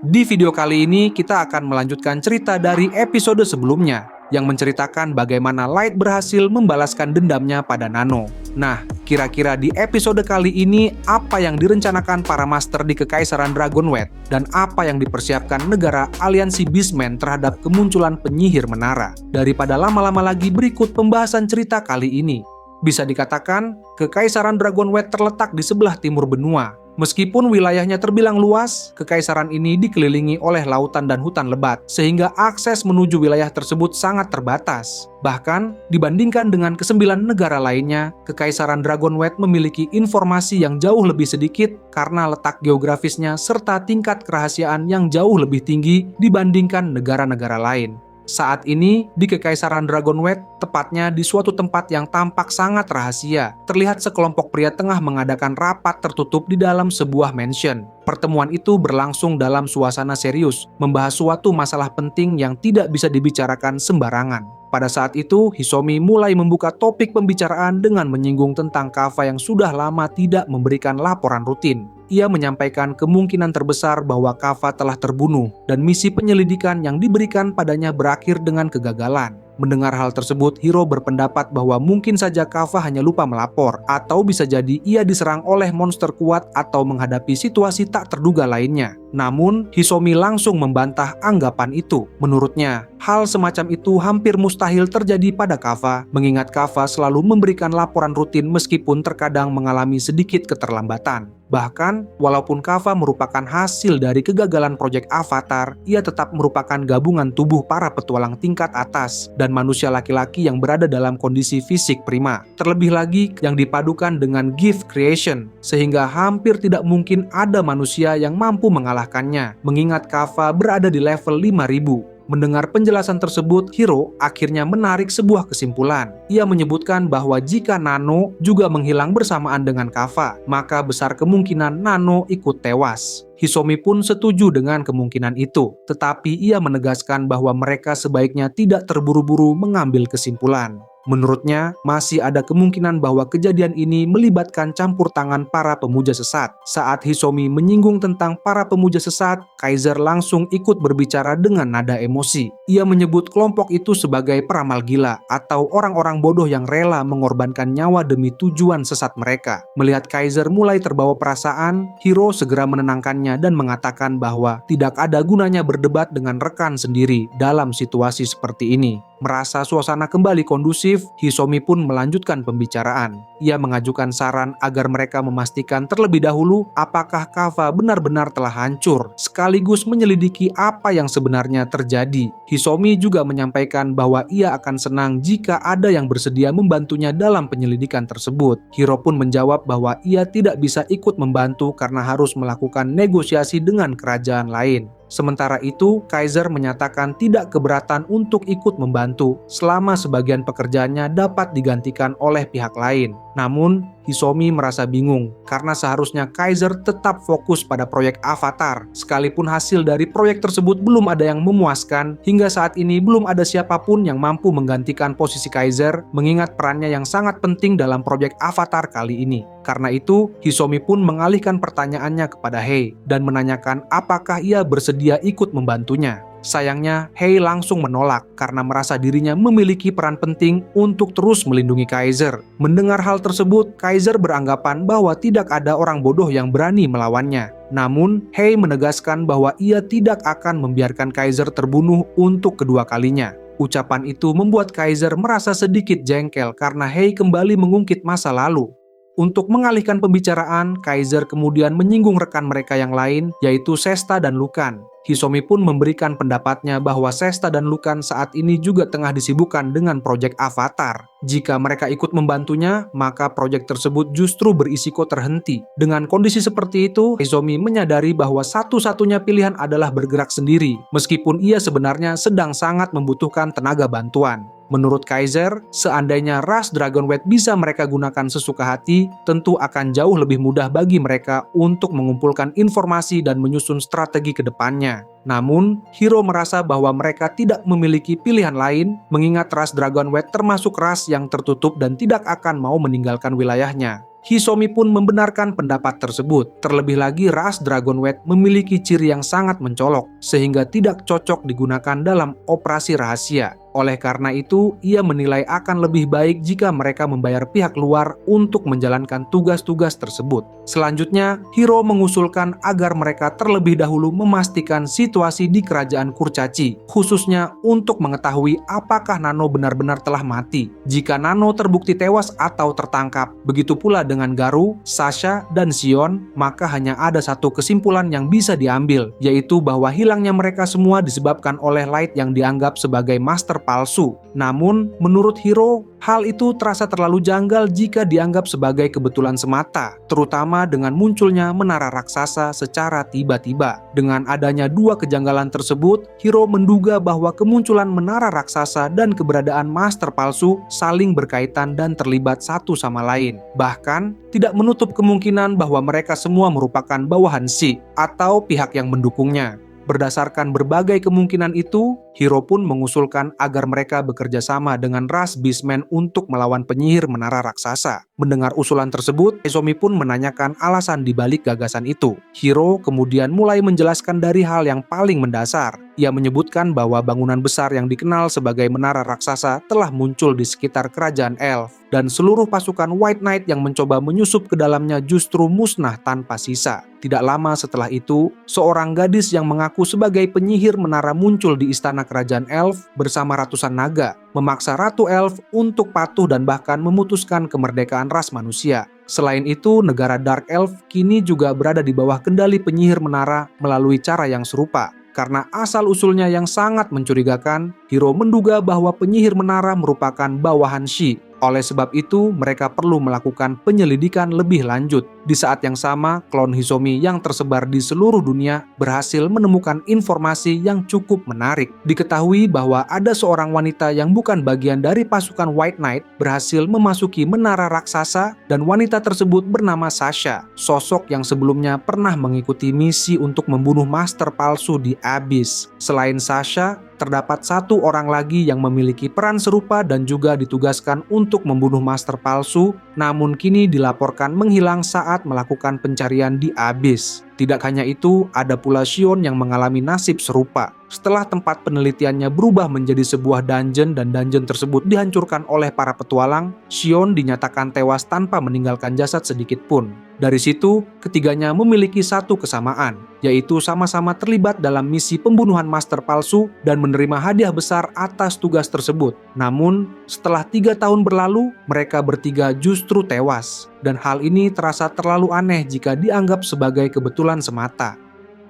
Di video kali ini kita akan melanjutkan cerita dari episode sebelumnya yang menceritakan bagaimana Light berhasil membalaskan dendamnya pada Nano. Nah, kira-kira di episode kali ini apa yang direncanakan para master di Kekaisaran Dragonwed dan apa yang dipersiapkan negara aliansi Beastmen terhadap kemunculan penyihir menara? Daripada lama-lama lagi, berikut pembahasan cerita kali ini. Bisa dikatakan, Kekaisaran Dragonwed terletak di sebelah timur benua. Meskipun wilayahnya terbilang luas, kekaisaran ini dikelilingi oleh lautan dan hutan lebat, sehingga akses menuju wilayah tersebut sangat terbatas. Bahkan, dibandingkan dengan ke-9 negara lainnya, Kekaisaran Dragonwed memiliki informasi yang jauh lebih sedikit karena letak geografisnya serta tingkat kerahasiaan yang jauh lebih tinggi dibandingkan negara-negara lain. Saat ini, di Kekaisaran Dragonwed, tepatnya di suatu tempat yang tampak sangat rahasia, terlihat sekelompok pria tengah mengadakan rapat tertutup di dalam sebuah mansion. Pertemuan itu berlangsung dalam suasana serius, membahas suatu masalah penting yang tidak bisa dibicarakan sembarangan. Pada saat itu, Hisomi mulai membuka topik pembicaraan dengan menyinggung tentang Kava yang sudah lama tidak memberikan laporan rutin. Ia menyampaikan kemungkinan terbesar bahwa Kava telah terbunuh dan misi penyelidikan yang diberikan padanya berakhir dengan kegagalan. Mendengar hal tersebut, Hiro berpendapat bahwa mungkin saja Kava hanya lupa melapor, atau bisa jadi ia diserang oleh monster kuat atau menghadapi situasi tak terduga lainnya. Namun, Hisomi langsung membantah anggapan itu. Menurutnya, hal semacam itu hampir mustahil terjadi pada Kava, mengingat Kava selalu memberikan laporan rutin meskipun terkadang mengalami sedikit keterlambatan. Bahkan, walaupun Kava merupakan hasil dari kegagalan proyek Avatar, ia tetap merupakan gabungan tubuh para petualang tingkat atas dan manusia laki-laki yang berada dalam kondisi fisik prima. Terlebih lagi yang dipadukan dengan gift creation, sehingga hampir tidak mungkin ada manusia yang mampu mengalahkannya, mengingat Kava berada di level 5000. Mendengar penjelasan tersebut, Hiro akhirnya menarik sebuah kesimpulan. Ia menyebutkan bahwa jika Nano juga menghilang bersamaan dengan Kava, maka besar kemungkinan Nano ikut tewas. Hisomi pun setuju dengan kemungkinan itu, tetapi ia menegaskan bahwa mereka sebaiknya tidak terburu-buru mengambil kesimpulan. Menurutnya, masih ada kemungkinan bahwa kejadian ini melibatkan campur tangan para pemuja sesat. Saat Hisomi menyinggung tentang para pemuja sesat, Kaiser langsung ikut berbicara dengan nada emosi. Ia menyebut kelompok itu sebagai peramal gila atau orang-orang bodoh yang rela mengorbankan nyawa demi tujuan sesat mereka. Melihat Kaiser mulai terbawa perasaan, Hiro segera menenangkannya dan mengatakan bahwa tidak ada gunanya berdebat dengan rekan sendiri dalam situasi seperti ini. Merasa suasana kembali kondusif, Hisomi pun melanjutkan pembicaraan. Ia mengajukan saran agar mereka memastikan terlebih dahulu apakah Kava benar-benar telah hancur, sekaligus menyelidiki apa yang sebenarnya terjadi. Hisomi juga menyampaikan bahwa ia akan senang jika ada yang bersedia membantunya dalam penyelidikan tersebut. Hiro pun menjawab bahwa ia tidak bisa ikut membantu karena harus melakukan negosiasi dengan kerajaan lain. Sementara itu, Kaiser menyatakan tidak keberatan untuk ikut membantu selama sebagian pekerjaannya dapat digantikan oleh pihak lain. Namun, Hisomi merasa bingung karena seharusnya Kaiser tetap fokus pada proyek Avatar. Sekalipun hasil dari proyek tersebut belum ada yang memuaskan, hingga saat ini belum ada siapapun yang mampu menggantikan posisi Kaiser, mengingat perannya yang sangat penting dalam proyek Avatar kali ini. Karena itu, Hisomi pun mengalihkan pertanyaannya kepada Hei dan menanyakan apakah ia bersedia ikut membantunya. Sayangnya, Hei langsung menolak karena merasa dirinya memiliki peran penting untuk terus melindungi Kaiser. Mendengar hal tersebut, Kaiser beranggapan bahwa tidak ada orang bodoh yang berani melawannya. Namun, Hei menegaskan bahwa ia tidak akan membiarkan Kaiser terbunuh untuk kedua kalinya. Ucapan itu membuat Kaiser merasa sedikit jengkel karena Hei kembali mengungkit masa lalu. Untuk mengalihkan pembicaraan, Kaiser kemudian menyinggung rekan mereka yang lain, yaitu Sesta dan Lucan. Hisomi pun memberikan pendapatnya bahwa Sesta dan Lucan saat ini juga tengah disibukkan dengan proyek Avatar. Jika mereka ikut membantunya, maka proyek tersebut justru berisiko terhenti. Dengan kondisi seperti itu, Hisomi menyadari bahwa satu-satunya pilihan adalah bergerak sendiri, meskipun ia sebenarnya sedang sangat membutuhkan tenaga bantuan. Menurut Kaiser, seandainya ras Dragonwed bisa mereka gunakan sesuka hati, tentu akan jauh lebih mudah bagi mereka untuk mengumpulkan informasi dan menyusun strategi ke depannya. Namun, Hiro merasa bahwa mereka tidak memiliki pilihan lain, mengingat ras Dragonwed termasuk ras yang tertutup dan tidak akan mau meninggalkan wilayahnya. Hisomi pun membenarkan pendapat tersebut. Terlebih lagi ras Dragonwed memiliki ciri yang sangat mencolok, sehingga tidak cocok digunakan dalam operasi rahasia. Oleh karena itu, ia menilai akan lebih baik jika mereka membayar pihak luar untuk menjalankan tugas-tugas tersebut. Selanjutnya, Hiro mengusulkan agar mereka terlebih dahulu memastikan situasi di kerajaan Kurcaci, khususnya untuk mengetahui apakah Nano benar-benar telah mati. Jika Nano terbukti tewas atau tertangkap, begitu pula dengan Garu, Sasha, dan Shion, maka hanya ada satu kesimpulan yang bisa diambil, yaitu bahwa hilangnya mereka semua disebabkan oleh Light yang dianggap sebagai master palsu. Namun, menurut Hiro, hal itu terasa terlalu janggal jika dianggap sebagai kebetulan semata, terutama dengan munculnya menara raksasa secara tiba-tiba. Dengan adanya dua kejanggalan tersebut, Hiro menduga bahwa kemunculan menara raksasa dan keberadaan master palsu saling berkaitan dan terlibat satu sama lain. Bahkan, tidak menutup kemungkinan bahwa mereka semua merupakan bawahan Shi atau pihak yang mendukungnya. Berdasarkan berbagai kemungkinan itu, Hiro pun mengusulkan agar mereka bekerja sama dengan ras Beastmen untuk melawan penyihir menara raksasa. Mendengar usulan tersebut, Hisomi pun menanyakan alasan dibalik gagasan itu. Hiro kemudian mulai menjelaskan dari hal yang paling mendasar. Ia menyebutkan bahwa bangunan besar yang dikenal sebagai menara raksasa telah muncul di sekitar kerajaan Elf, dan seluruh pasukan White Knight yang mencoba menyusup ke dalamnya justru musnah tanpa sisa. Tidak lama setelah itu, seorang gadis yang mengaku sebagai penyihir menara muncul di istana kerajaan Elf bersama ratusan naga, memaksa Ratu Elf untuk patuh dan bahkan memutuskan kemerdekaan ras manusia. Selain itu, negara Dark Elf kini juga berada di bawah kendali penyihir menara melalui cara yang serupa. Karena asal-usulnya yang sangat mencurigakan, Hiro menduga bahwa penyihir menara merupakan bawahan Shi. Oleh sebab itu, mereka perlu melakukan penyelidikan lebih lanjut. Di saat yang sama, klon Hisomi yang tersebar di seluruh dunia berhasil menemukan informasi yang cukup menarik. Diketahui bahwa ada seorang wanita yang bukan bagian dari pasukan White Knight berhasil memasuki menara raksasa, dan wanita tersebut bernama Sasha, sosok yang sebelumnya pernah mengikuti misi untuk membunuh master palsu di Abyss. Selain Sasha, terdapat satu orang lagi yang memiliki peran serupa dan juga ditugaskan untuk membunuh master palsu, namun kini dilaporkan menghilang saat melakukan pencarian di Abyss. Tidak hanya itu, ada pula Shion yang mengalami nasib serupa. Setelah tempat penelitiannya berubah menjadi sebuah dungeon dan dungeon tersebut dihancurkan oleh para petualang, Shion dinyatakan tewas tanpa meninggalkan jasad sedikit pun. Dari situ, ketiganya memiliki satu kesamaan, yaitu sama-sama terlibat dalam misi pembunuhan master palsu dan menerima hadiah besar atas tugas tersebut. Namun, setelah 3 tahun berlalu, mereka bertiga justru tewas. Dan hal ini terasa terlalu aneh jika dianggap sebagai kebetulan semata.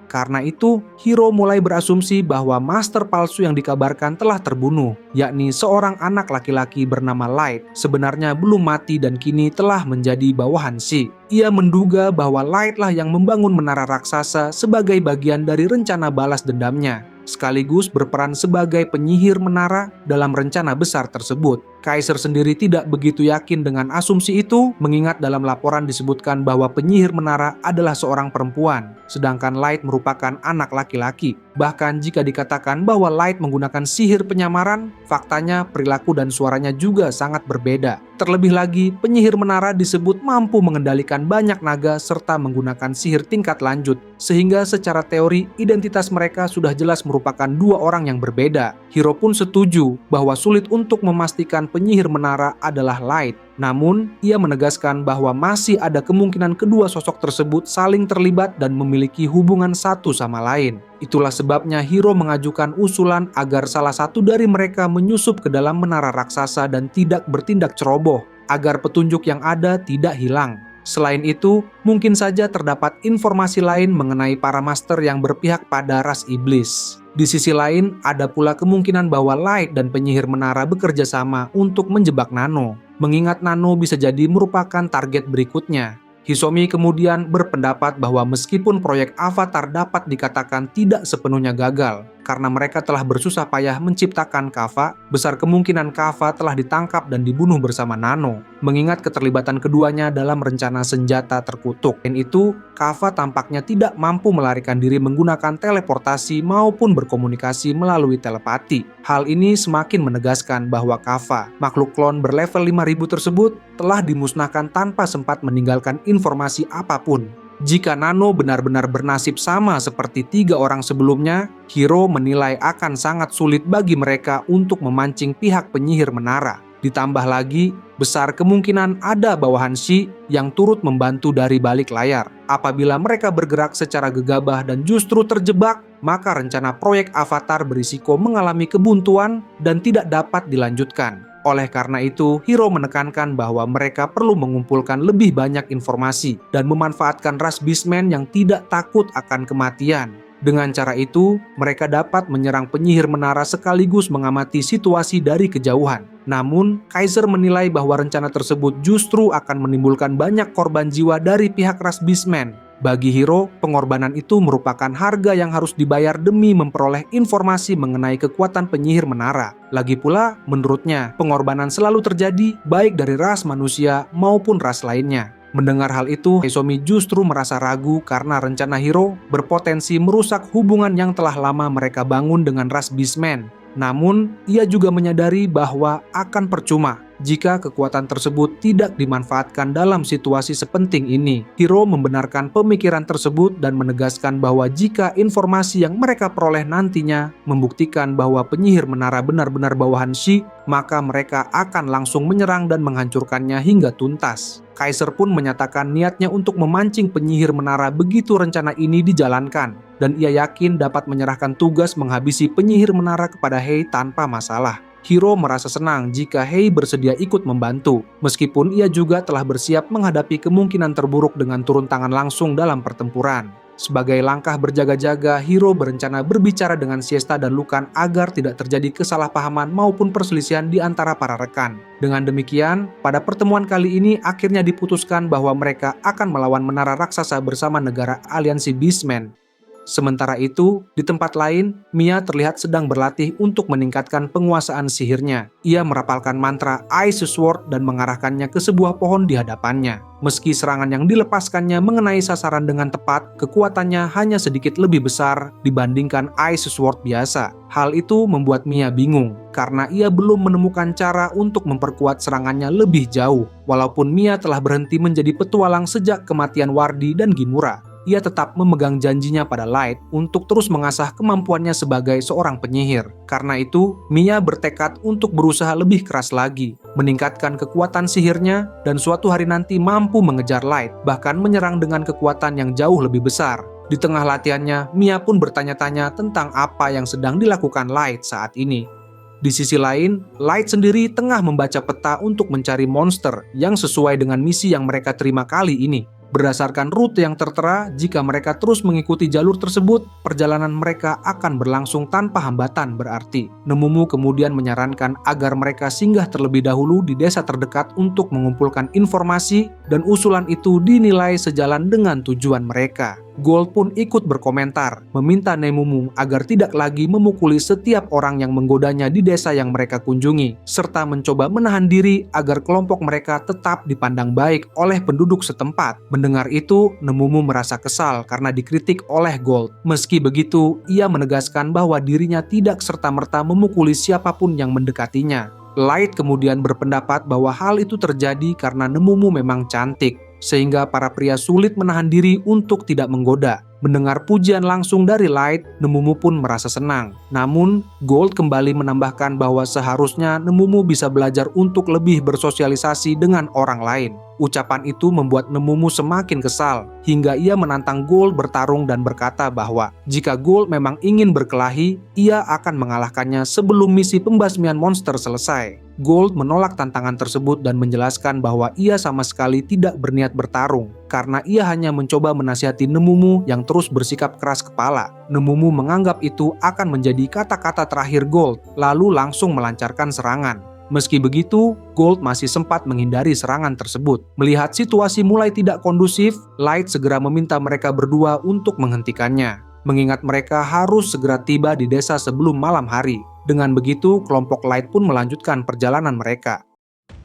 Karena itu, Hiro mulai berasumsi bahwa master palsu yang dikabarkan telah terbunuh, yakni seorang anak laki-laki bernama Light, sebenarnya belum mati dan kini telah menjadi bawahan Shi. Ia menduga bahwa Light lah yang membangun menara raksasa sebagai bagian dari rencana balas dendamnya, sekaligus berperan sebagai penyihir menara dalam rencana besar tersebut. Kaiser sendiri tidak begitu yakin dengan asumsi itu, mengingat dalam laporan disebutkan bahwa penyihir menara adalah seorang perempuan, sedangkan Light merupakan anak laki-laki. Bahkan jika dikatakan bahwa Light menggunakan sihir penyamaran, faktanya perilaku dan suaranya juga sangat berbeda. Terlebih lagi, penyihir menara disebut mampu mengendalikan banyak naga serta menggunakan sihir tingkat lanjut, sehingga secara teori identitas mereka sudah jelas merupakan dua orang yang berbeda. Hiro pun setuju bahwa sulit untuk memastikan penyihir menara adalah Light. Namun, ia menegaskan bahwa masih ada kemungkinan kedua sosok tersebut saling terlibat dan memiliki hubungan satu sama lain. Itulah sebabnya Hiro mengajukan usulan agar salah satu dari mereka menyusup ke dalam menara raksasa dan tidak bertindak ceroboh, agar petunjuk yang ada tidak hilang. Selain itu, mungkin saja terdapat informasi lain mengenai para master yang berpihak pada ras iblis. Di sisi lain, ada pula kemungkinan bahwa Light dan penyihir menara bekerja sama untuk menjebak Nano, mengingat Nano bisa jadi merupakan target berikutnya. Hisomi kemudian berpendapat bahwa meskipun proyek Avatar dapat dikatakan tidak sepenuhnya gagal, karena mereka telah bersusah payah menciptakan Kava, besar kemungkinan Kava telah ditangkap dan dibunuh bersama Nano, mengingat keterlibatan keduanya dalam rencana senjata terkutuk. Dan itu, Kava tampaknya tidak mampu melarikan diri menggunakan teleportasi maupun berkomunikasi melalui telepati. Hal ini semakin menegaskan bahwa Kava, makhluk klon berlevel 5000 tersebut, telah dimusnahkan tanpa sempat meninggalkan informasi apapun. Jika Nano benar-benar bernasib sama seperti 3 orang sebelumnya, Hiro menilai akan sangat sulit bagi mereka untuk memancing pihak penyihir menara. Ditambah lagi, besar kemungkinan ada bawahan Shi yang turut membantu dari balik layar. Apabila mereka bergerak secara gegabah dan justru terjebak, maka rencana proyek Avatar berisiko mengalami kebuntuan dan tidak dapat dilanjutkan. Oleh karena itu, Hiro menekankan bahwa mereka perlu mengumpulkan lebih banyak informasi dan memanfaatkan ras Beastman yang tidak takut akan kematian. Dengan cara itu, mereka dapat menyerang penyihir menara sekaligus mengamati situasi dari kejauhan. Namun, Kaiser menilai bahwa rencana tersebut justru akan menimbulkan banyak korban jiwa dari pihak ras Beastman. Bagi Hiro, pengorbanan itu merupakan harga yang harus dibayar demi memperoleh informasi mengenai kekuatan penyihir menara. Lagi pula, menurutnya, pengorbanan selalu terjadi baik dari ras manusia maupun ras lainnya. Mendengar hal itu, Aizomi justru merasa ragu karena rencana Hiro berpotensi merusak hubungan yang telah lama mereka bangun dengan ras Beastman. Namun, ia juga menyadari bahwa akan percuma jika kekuatan tersebut tidak dimanfaatkan dalam situasi sepenting ini. Hiro membenarkan pemikiran tersebut dan menegaskan bahwa jika informasi yang mereka peroleh nantinya membuktikan bahwa penyihir menara benar-benar bawahan Shi, maka mereka akan langsung menyerang dan menghancurkannya hingga tuntas. Kaiser pun menyatakan niatnya untuk memancing penyihir menara begitu rencana ini dijalankan, dan ia yakin dapat menyerahkan tugas menghabisi penyihir menara kepada Hei tanpa masalah. Hiro merasa senang jika Hei bersedia ikut membantu, meskipun ia juga telah bersiap menghadapi kemungkinan terburuk dengan turun tangan langsung dalam pertempuran. Sebagai langkah berjaga-jaga, Hiro berencana berbicara dengan Siesta dan Lukan agar tidak terjadi kesalahpahaman maupun perselisihan di antara para rekan. Dengan demikian, pada pertemuan kali ini akhirnya diputuskan bahwa mereka akan melawan menara raksasa bersama negara aliansi Beastman. Sementara itu, di tempat lain, Mia terlihat sedang berlatih untuk meningkatkan penguasaan sihirnya. Ia merapalkan mantra Ice Sword dan mengarahkannya ke sebuah pohon di hadapannya. Meski serangan yang dilepaskannya mengenai sasaran dengan tepat, kekuatannya hanya sedikit lebih besar dibandingkan Ice Sword biasa. Hal itu membuat Mia bingung, karena ia belum menemukan cara untuk memperkuat serangannya lebih jauh. Walaupun Mia telah berhenti menjadi petualang sejak kematian Wardi dan Gimura, ia tetap memegang janjinya pada Light untuk terus mengasah kemampuannya sebagai seorang penyihir. Karena itu, Mia bertekad untuk berusaha lebih keras lagi, meningkatkan kekuatan sihirnya, dan suatu hari nanti mampu mengejar Light, bahkan menyerang dengan kekuatan yang jauh lebih besar. Di tengah latihannya, Mia pun bertanya-tanya tentang apa yang sedang dilakukan Light saat ini. Di sisi lain, Light sendiri tengah membaca peta untuk mencari monster yang sesuai dengan misi yang mereka terima kali ini. Berdasarkan rute yang tertera, jika mereka terus mengikuti jalur tersebut, perjalanan mereka akan berlangsung tanpa hambatan berarti. Nemumu kemudian menyarankan agar mereka singgah terlebih dahulu di desa terdekat untuk mengumpulkan informasi, dan usulan itu dinilai sejalan dengan tujuan mereka. Gold pun ikut berkomentar, meminta Nemumu agar tidak lagi memukuli setiap orang yang menggodanya di desa yang mereka kunjungi, serta mencoba menahan diri agar kelompok mereka tetap dipandang baik oleh penduduk setempat. Mendengar itu, Nemumu merasa kesal karena dikritik oleh Gold. Meski begitu, ia menegaskan bahwa dirinya tidak serta-merta memukuli siapapun yang mendekatinya. Light kemudian berpendapat bahwa hal itu terjadi karena Nemumu memang cantik, sehingga para pria sulit menahan diri untuk tidak menggoda. Mendengar pujian langsung dari Light, Nemumu pun merasa senang. Namun, Gold kembali menambahkan bahwa seharusnya Nemumu bisa belajar untuk lebih bersosialisasi dengan orang lain. Ucapan itu membuat Nemumu semakin kesal, hingga ia menantang Gold bertarung dan berkata bahwa jika Gold memang ingin berkelahi, ia akan mengalahkannya sebelum misi pembasmian monster selesai. Gold menolak tantangan tersebut dan menjelaskan bahwa ia sama sekali tidak berniat bertarung, karena ia hanya mencoba menasihati Nemumu yang terus bersikap keras kepala. Nemumu menganggap itu akan menjadi kata-kata terakhir Gold, lalu langsung melancarkan serangan. Meski begitu, Gold masih sempat menghindari serangan tersebut. Melihat situasi mulai tidak kondusif, Light segera meminta mereka berdua untuk menghentikannya, mengingat mereka harus segera tiba di desa sebelum malam hari. Dengan begitu, kelompok Light pun melanjutkan perjalanan mereka.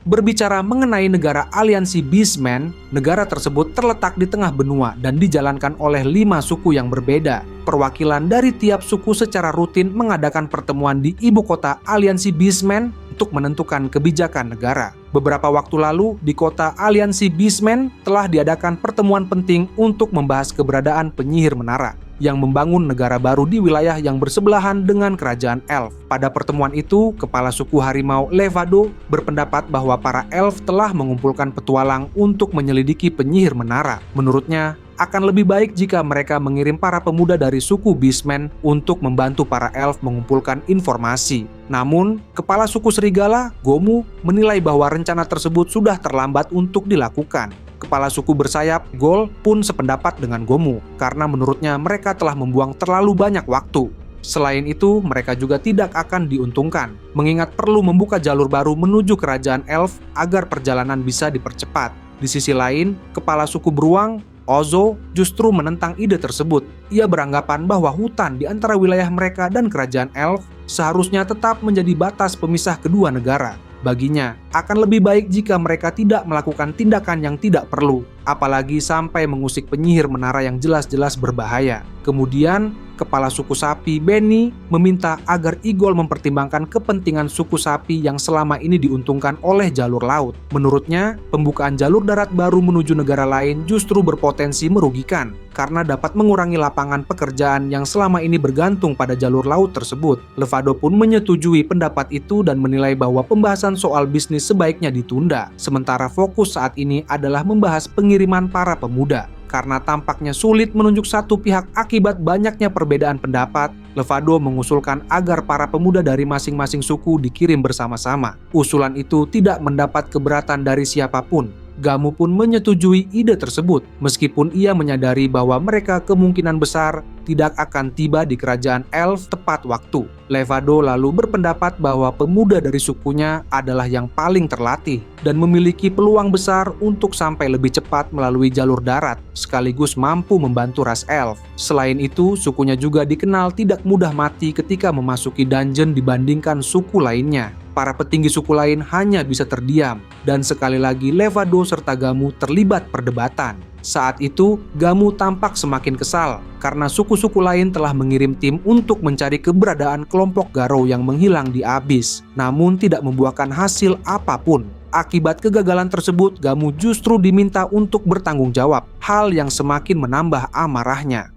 Berbicara mengenai negara aliansi Beastman, negara tersebut terletak di tengah benua dan dijalankan oleh 5 suku yang berbeda. Perwakilan dari tiap suku secara rutin mengadakan pertemuan di ibu kota aliansi Beastman untuk menentukan kebijakan negara. Beberapa waktu lalu, di kota Aliansi Beastmen telah diadakan pertemuan penting untuk membahas keberadaan penyihir menara yang membangun negara baru di wilayah yang bersebelahan dengan kerajaan elf. Pada pertemuan itu, kepala suku harimau Levado berpendapat bahwa para elf telah mengumpulkan petualang untuk menyelidiki penyihir menara. Menurutnya, akan lebih baik jika mereka mengirim para pemuda dari suku Beastmen untuk membantu para elf mengumpulkan informasi. Namun, kepala suku serigala, Gomu, menilai bahwa rencana tersebut sudah terlambat untuk dilakukan. Kepala suku bersayap, Gol, pun sependapat dengan Gomu, karena menurutnya mereka telah membuang terlalu banyak waktu. Selain itu, mereka juga tidak akan diuntungkan, mengingat perlu membuka jalur baru menuju kerajaan elf agar perjalanan bisa dipercepat. Di sisi lain, kepala suku beruang, Ozo, justru menentang ide tersebut. Ia beranggapan bahwa hutan di antara wilayah mereka dan kerajaan elf seharusnya tetap menjadi batas pemisah kedua negara. Baginya, akan lebih baik jika mereka tidak melakukan tindakan yang tidak perlu, apalagi sampai mengusik penyihir menara yang jelas-jelas berbahaya. Kemudian, kepala suku sapi Benny meminta agar Igol mempertimbangkan kepentingan suku sapi yang selama ini diuntungkan oleh jalur laut. Menurutnya, pembukaan jalur darat baru menuju negara lain justru berpotensi merugikan, karena dapat mengurangi lapangan pekerjaan yang selama ini bergantung pada jalur laut tersebut. Levado pun menyetujui pendapat itu dan menilai bahwa pembahasan soal bisnis sebaiknya ditunda, sementara fokus saat ini adalah membahas pengiriman para pemuda. Karena tampaknya sulit menunjuk satu pihak akibat banyaknya perbedaan pendapat, Levado mengusulkan agar para pemuda dari masing-masing suku dikirim bersama-sama. Usulan itu tidak mendapat keberatan dari siapapun. Gamu pun menyetujui ide tersebut, meskipun ia menyadari bahwa mereka kemungkinan besar tidak akan tiba di kerajaan elf tepat waktu. Levado lalu berpendapat bahwa pemuda dari sukunya adalah yang paling terlatih dan memiliki peluang besar untuk sampai lebih cepat melalui jalur darat, sekaligus mampu membantu ras elf. Selain itu, sukunya juga dikenal tidak mudah mati ketika memasuki dungeon dibandingkan suku lainnya. Para petinggi suku lain hanya bisa terdiam, dan sekali lagi Levado serta Gamu terlibat perdebatan. Saat itu, Gamu tampak semakin kesal karena suku-suku lain telah mengirim tim untuk mencari keberadaan kelompok Garo yang menghilang di Abyss, namun tidak membuahkan hasil apapun. Akibat kegagalan tersebut, Gamu justru diminta untuk bertanggung jawab, hal yang semakin menambah amarahnya.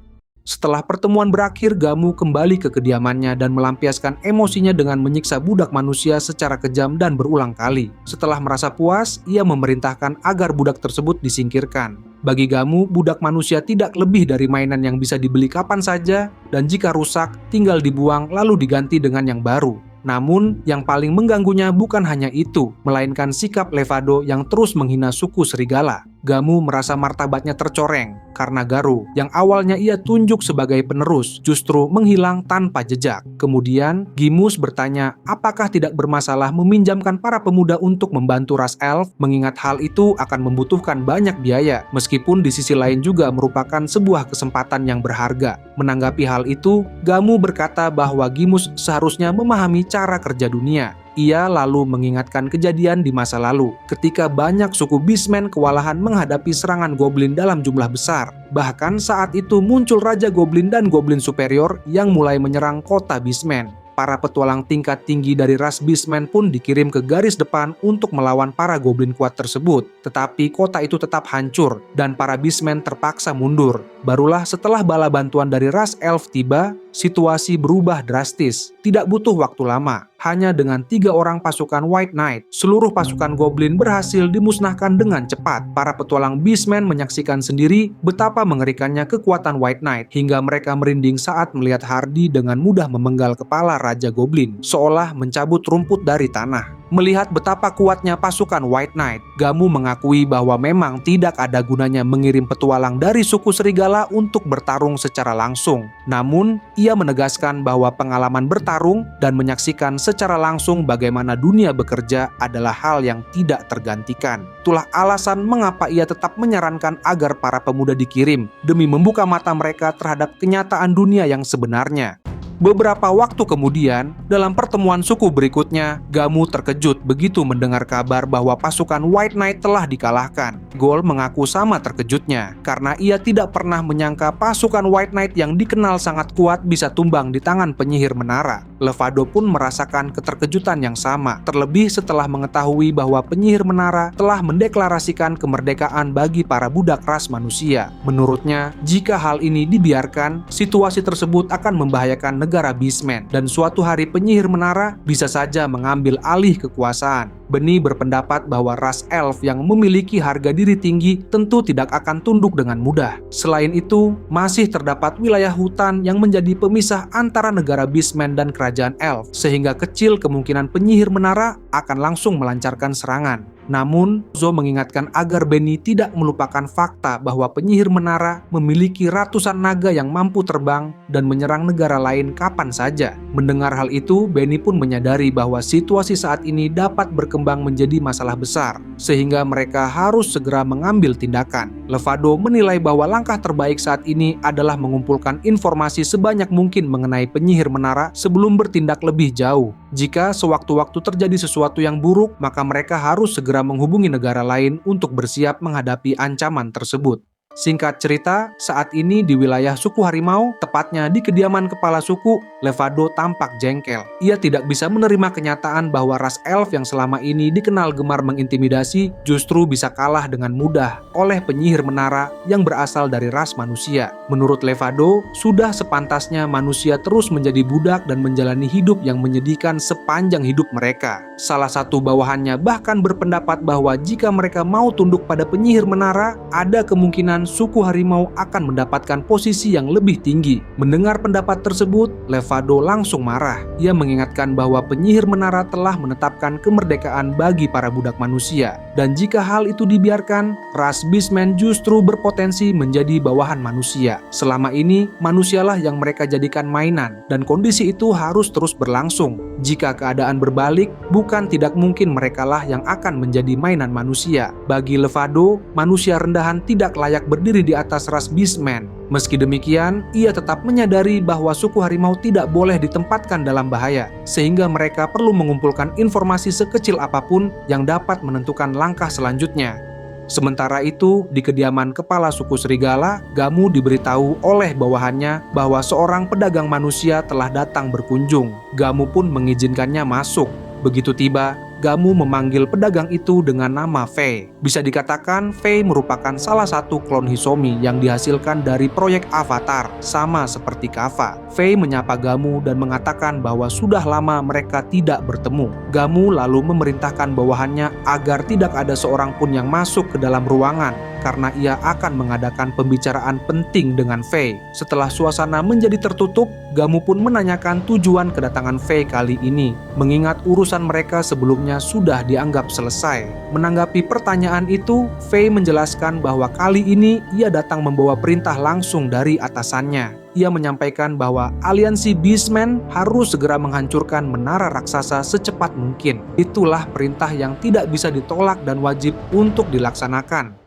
Setelah pertemuan berakhir, Gamu kembali ke kediamannya dan melampiaskan emosinya dengan menyiksa budak manusia secara kejam dan berulang kali. Setelah merasa puas, ia memerintahkan agar budak tersebut disingkirkan. Bagi Gamu, budak manusia tidak lebih dari mainan yang bisa dibeli kapan saja, dan jika rusak, tinggal dibuang lalu diganti dengan yang baru. Namun, yang paling mengganggunya bukan hanya itu, melainkan sikap Levado yang terus menghina suku serigala. Gamu merasa martabatnya tercoreng karena Garo, yang awalnya ia tunjuk sebagai penerus, justru menghilang tanpa jejak. Kemudian, Gimus bertanya apakah tidak bermasalah meminjamkan para pemuda untuk membantu ras elf, mengingat hal itu akan membutuhkan banyak biaya, meskipun di sisi lain juga merupakan sebuah kesempatan yang berharga. Menanggapi hal itu, Gamu berkata bahwa Gimus seharusnya memahami cara kerja dunia. Ia lalu mengingatkan kejadian di masa lalu, ketika banyak suku Beastmen kewalahan menghadapi serangan goblin dalam jumlah besar. Bahkan saat itu muncul Raja Goblin dan Goblin Superior yang mulai menyerang kota Beastmen. Para petualang tingkat tinggi dari ras Beastmen pun dikirim ke garis depan untuk melawan para goblin kuat tersebut. Tetapi kota itu tetap hancur, dan para Beastmen terpaksa mundur. Barulah setelah bala bantuan dari ras elf tiba, situasi berubah drastis. Tidak butuh waktu lama. Hanya dengan 3 orang pasukan White Knight, seluruh pasukan Goblin berhasil dimusnahkan dengan cepat. Para petualang Beastmen menyaksikan sendiri betapa mengerikannya kekuatan White Knight, hingga mereka merinding saat melihat Hardy dengan mudah memenggal kepala Raja Goblin, seolah mencabut rumput dari tanah. Melihat betapa kuatnya pasukan White Knight, Gamu mengakui bahwa memang tidak ada gunanya mengirim petualang dari suku serigala untuk bertarung secara langsung. Namun, ia menegaskan bahwa pengalaman bertarung dan menyaksikan secara langsung bagaimana dunia bekerja adalah hal yang tidak tergantikan. Itulah alasan mengapa ia tetap menyarankan agar para pemuda dikirim, demi membuka mata mereka terhadap kenyataan dunia yang sebenarnya. Beberapa waktu kemudian, dalam pertemuan suku berikutnya, Gamu terkejut begitu mendengar kabar bahwa pasukan White Knight telah dikalahkan. Gol mengaku sama terkejutnya, karena ia tidak pernah menyangka pasukan White Knight yang dikenal sangat kuat bisa tumbang di tangan penyihir menara. Levado pun merasakan keterkejutan yang sama, terlebih setelah mengetahui bahwa penyihir menara telah mendeklarasikan kemerdekaan bagi para budak ras manusia. Menurutnya, jika hal ini dibiarkan, situasi tersebut akan membahayakan negara Beastmen, dan suatu hari penyihir menara bisa saja mengambil alih kekuasaan. Benih berpendapat bahwa ras elf yang memiliki harga diri tinggi tentu tidak akan tunduk dengan mudah. Selain itu, masih terdapat wilayah hutan yang menjadi pemisah antara negara Beastmen dan kerajaan elf, sehingga kecil kemungkinan penyihir menara akan langsung melancarkan serangan. Namun, Zo mengingatkan agar Benny tidak melupakan fakta bahwa penyihir menara memiliki ratusan naga yang mampu terbang dan menyerang negara lain kapan saja. Mendengar hal itu, Benny pun menyadari bahwa situasi saat ini dapat berkembang menjadi masalah besar, sehingga mereka harus segera mengambil tindakan. Levado menilai bahwa langkah terbaik saat ini adalah mengumpulkan informasi sebanyak mungkin mengenai penyihir menara sebelum bertindak lebih jauh. Jika sewaktu-waktu terjadi sesuatu yang buruk, maka mereka harus segera menghubungi negara lain untuk bersiap menghadapi ancaman tersebut. Singkat cerita, saat ini di wilayah suku harimau, tepatnya di kediaman kepala suku, Levado tampak jengkel. Ia tidak bisa menerima kenyataan bahwa ras elf yang selama ini dikenal gemar mengintimidasi justru bisa kalah dengan mudah oleh penyihir menara yang berasal dari ras manusia. Menurut Levado, sudah sepantasnya manusia terus menjadi budak dan menjalani hidup yang menyedihkan sepanjang hidup mereka. Salah satu bawahannya bahkan berpendapat bahwa jika mereka mau tunduk pada penyihir menara, ada kemungkinan suku harimau akan mendapatkan posisi yang lebih tinggi. Mendengar pendapat tersebut, Levado langsung marah. Ia mengingatkan bahwa penyihir menara telah menetapkan kemerdekaan bagi para budak manusia. Dan jika hal itu dibiarkan, ras Beastmen justru berpotensi menjadi bawahan manusia. Selama ini, manusialah yang mereka jadikan mainan, dan kondisi itu harus terus berlangsung. Jika keadaan berbalik, bukan tidak mungkin merekalah yang akan menjadi mainan manusia. Bagi Levado, manusia rendahan tidak layak berdiri di atas ras Beastmen. Meski demikian, ia tetap menyadari bahwa suku harimau tidak boleh ditempatkan dalam bahaya, sehingga mereka perlu mengumpulkan informasi sekecil apapun yang dapat menentukan langkah selanjutnya. Sementara itu, di kediaman kepala suku serigala, Gamu diberitahu oleh bawahannya bahwa seorang pedagang manusia telah datang berkunjung. Gamu pun mengizinkannya masuk. Begitu tiba, Gamu memanggil pedagang itu dengan nama Fei. Bisa dikatakan Fei merupakan salah satu klon Hisomi yang dihasilkan dari proyek Avatar, sama seperti Kava. Fei menyapa Gamu dan mengatakan bahwa sudah lama mereka tidak bertemu. Gamu lalu memerintahkan bawahannya agar tidak ada seorang pun yang masuk ke dalam ruangan, karena ia akan mengadakan pembicaraan penting dengan Fei. Setelah suasana menjadi tertutup, Gamu pun menanyakan tujuan kedatangan Fei kali ini, mengingat urusan mereka sebelumnya sudah dianggap selesai. Menanggapi pertanyaan itu, Fei menjelaskan bahwa kali ini ia datang membawa perintah langsung dari atasannya. Ia menyampaikan bahwa aliansi Beastmen harus segera menghancurkan menara raksasa secepat mungkin. Itulah perintah yang tidak bisa ditolak dan wajib untuk dilaksanakan.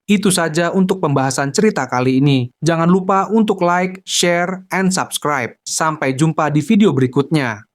Itu saja untuk pembahasan cerita kali ini. Jangan lupa untuk like, share, and subscribe. Sampai jumpa di video berikutnya.